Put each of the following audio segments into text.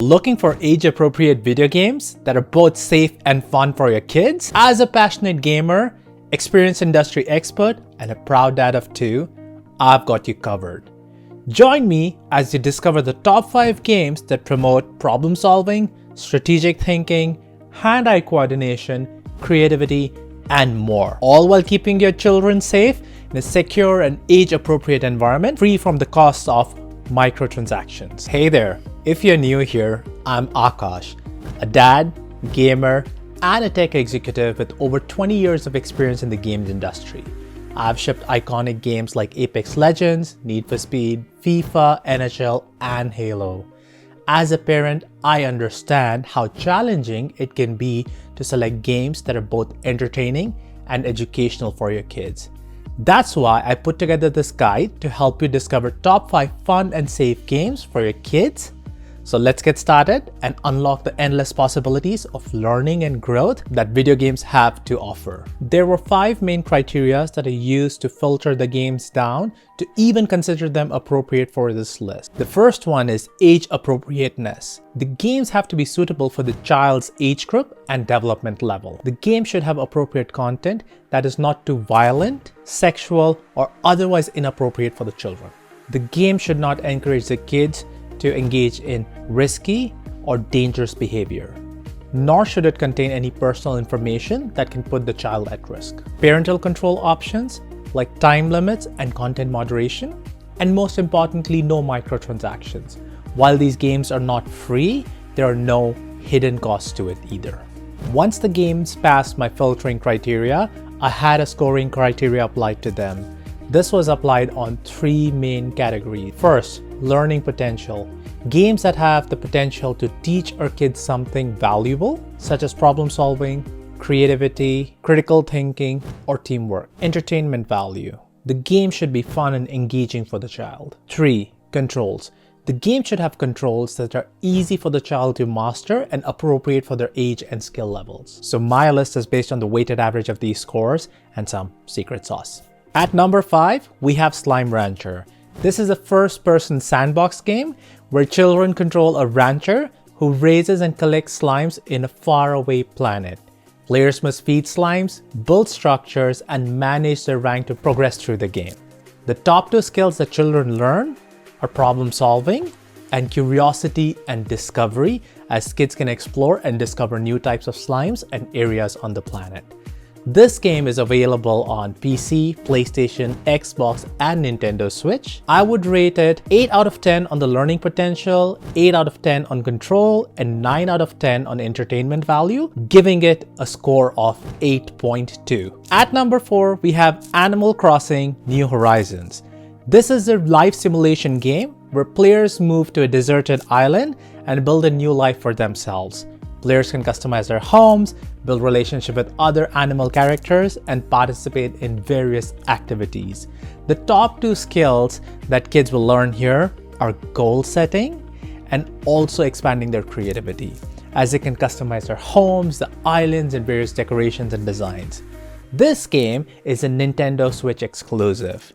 Looking for age-appropriate video games that are both safe and fun for your kids? As a passionate gamer, experienced industry expert, and a proud dad of two, I've got you covered. Join me as you discover the top 5 games that promote problem solving, strategic thinking, hand-eye coordination, creativity, and more, all while keeping your children safe in a secure and age-appropriate environment free from the costs of microtransactions. Hey there, if you're new here, I'm Akash, a dad, gamer, and a tech executive with over 20 years of experience in the games industry. I've shipped iconic games like Apex Legends, Need for Speed, FIFA, NHL, and Halo. As a parent, I understand how challenging it can be to select games that are both entertaining and educational for your kids. That's why I put together this guide to help you discover top 5 fun and safe games for your kids. So let's get started and unlock the endless possibilities of learning and growth that video games have to offer. There were 5 main criteria that I used to filter the games down to even consider them appropriate for this list. The first one is age appropriateness. The games have to be suitable for the child's age group and development level. The game should have appropriate content that is not too violent, sexual, or otherwise inappropriate for the children. The game should not encourage the kids to engage in risky or dangerous behavior, nor should it contain any personal information that can put the child at risk. Parental control options like time limits and content moderation, and most importantly, no microtransactions. While these games are not free, there are no hidden costs to it either. Once the games passed my filtering criteria, I had a scoring criteria applied to them. This was applied on 3 main categories. First, learning potential. Games that have the potential to teach our kids something valuable, such as problem solving, creativity, critical thinking, or teamwork. Entertainment value. The game should be fun and engaging for the child. 3. Controls. The game should have controls that are easy for the child to master and appropriate for their age and skill levels. So my list is based on the weighted average of these scores and some secret sauce. At number 5, we have Slime Rancher. This is a first-person sandbox game where children control a rancher who raises and collects slimes in a faraway planet. Players must feed slimes, build structures, and manage their rank to progress through the game. The top 2 skills that children learn are problem solving and curiosity and discovery, as kids can explore and discover new types of slimes and areas on the planet. This game is available on PC, PlayStation, Xbox, and Nintendo Switch. I would rate it 8 out of 10 on the learning potential, 8 out of 10 on control, and 9 out of 10 on entertainment value, giving it a score of 8.2. At number 4, we have Animal Crossing New Horizons. This is a life simulation game where players move to a deserted island and build a new life for themselves. Players can customize their homes, build relationships with other animal characters, and participate in various activities. The top 2 skills that kids will learn here are goal setting and also expanding their creativity, as they can customize their homes, the islands, and various decorations and designs. This game is a Nintendo Switch exclusive.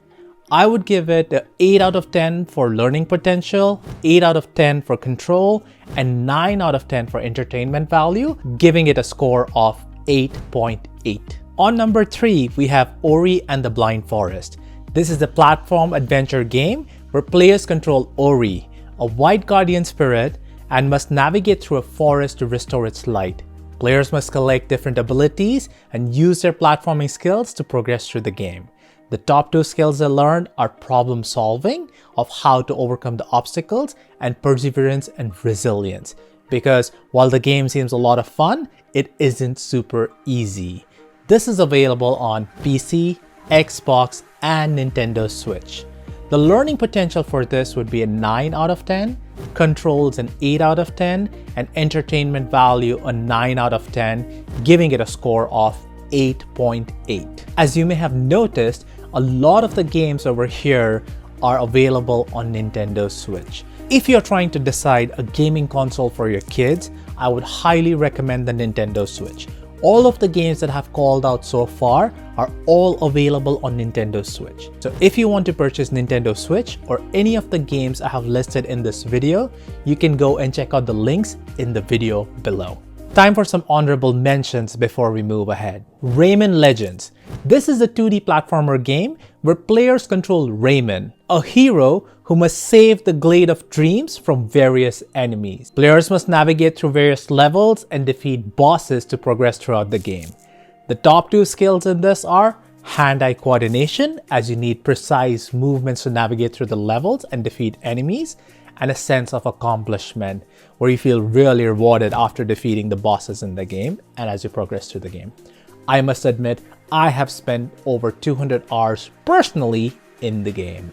I would give it an 8 out of 10 for learning potential, 8 out of 10 for control, and 9 out of 10 for entertainment value, giving it a score of 8.8. On number 3, we have Ori and the Blind Forest. This is a platform adventure game where players control Ori, a white guardian spirit, and must navigate through a forest to restore its light. Players must collect different abilities and use their platforming skills to progress through the game. The top 2 skills they learn are problem solving, of how to overcome the obstacles, and perseverance and resilience. Because while the game seems a lot of fun, it isn't super easy. This is available on PC, Xbox, and Nintendo Switch. The learning potential for this would be a 9 out of 10, controls an 8 out of 10, and entertainment value a 9 out of 10, giving it a score of 8.8. As you may have noticed, a lot of the games over here are available on Nintendo Switch. If you're trying to decide a gaming console for your kids, I would highly recommend the Nintendo Switch. All of the games that I've called out so far are all available on Nintendo Switch. So if you want to purchase Nintendo Switch or any of the games I have listed in this video, you can go and check out the links in the video below. Time for some honorable mentions before we move ahead. Raymond Legends. This is a 2D platformer game where players control Raymond, a hero who must save the Glade of Dreams from various enemies. Players must navigate through various levels and defeat bosses to progress throughout the game. The top two skills in this are hand-eye coordination, as you need precise movements to navigate through the levels and defeat enemies, and a sense of accomplishment, where you feel really rewarded after defeating the bosses in the game and as you progress through the game. I must admit, I have spent over 200 hours personally in the game.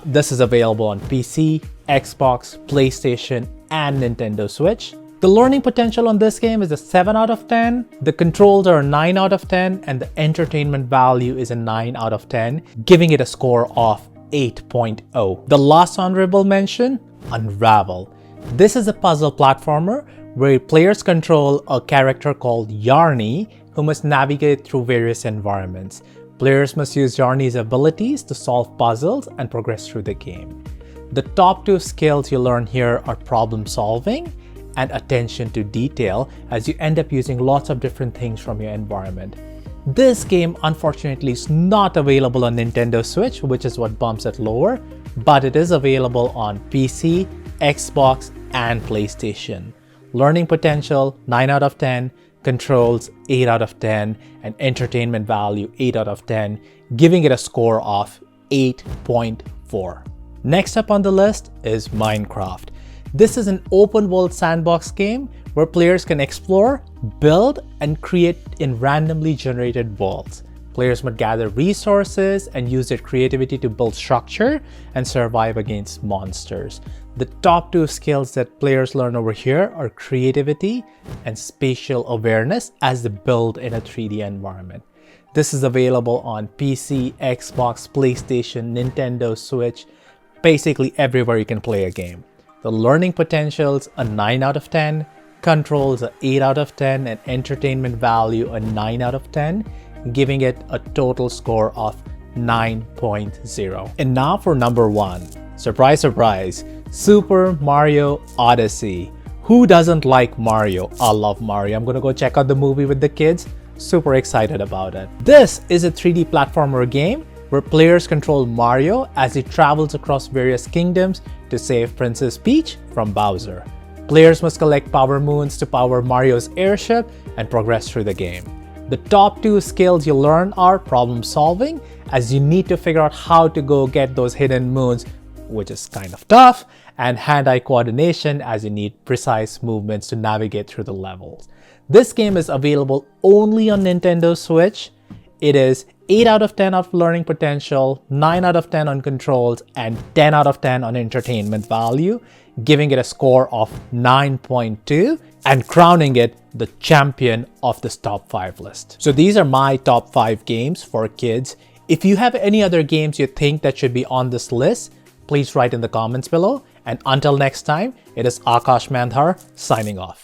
This is available on PC, Xbox, PlayStation, and Nintendo Switch. The learning potential on this game is a 7 out of 10, the controls are a 9 out of 10, and the entertainment value is a 9 out of 10, giving it a score of 8.0. The last honorable mention, Unravel. This is a puzzle platformer where players control a character called Yarny who must navigate through various environments. Players must use Yarny's abilities to solve puzzles and progress through the game. The top two skills you learn here are problem solving and attention to detail, as you end up using lots of different things from your environment. This game unfortunately is not available on Nintendo Switch, which is what bumps it lower, but it is available on PC, Xbox, and PlayStation. Learning potential 9 out of 10, controls 8 out of 10, and entertainment value 8 out of 10, giving it a score of 8.4. Next up on the list is Minecraft. This is an open world sandbox game where players can explore, build, and create in randomly generated worlds. Players must gather resources and use their creativity to build structure and survive against monsters. The top two skills that players learn over here are creativity and spatial awareness as they build in a 3D environment. This is available on PC, Xbox, PlayStation, Nintendo Switch, basically everywhere you can play a game. The learning potentials a 9 out of 10, controls a 8 out of 10, and entertainment value a 9 out of 10, giving it a total score of 9.0. And now for number 1. Surprise, surprise, Super Mario Odyssey. Who doesn't like Mario? I love Mario. I'm gonna go check out the movie with the kids. Super excited about it. This is a 3D platformer game where players control Mario as he travels across various kingdoms to save Princess Peach from Bowser. Players must collect power moons to power Mario's airship and progress through the game. The top two skills you learn are problem solving, as you need to figure out how to go get those hidden moons, which is kind of tough, and hand-eye coordination, as you need precise movements to navigate through the levels. This game is available only on Nintendo Switch. It is 8 out of 10 of learning potential, 9 out of 10 on controls, and 10 out of 10 on entertainment value, giving it a score of 9.2 and crowning it the champion of this top 5 list. So these are my top 5 games for kids. If you have any other games you think that should be on this list, please write in the comments below. And until next time, it is Akash Mandhar signing off.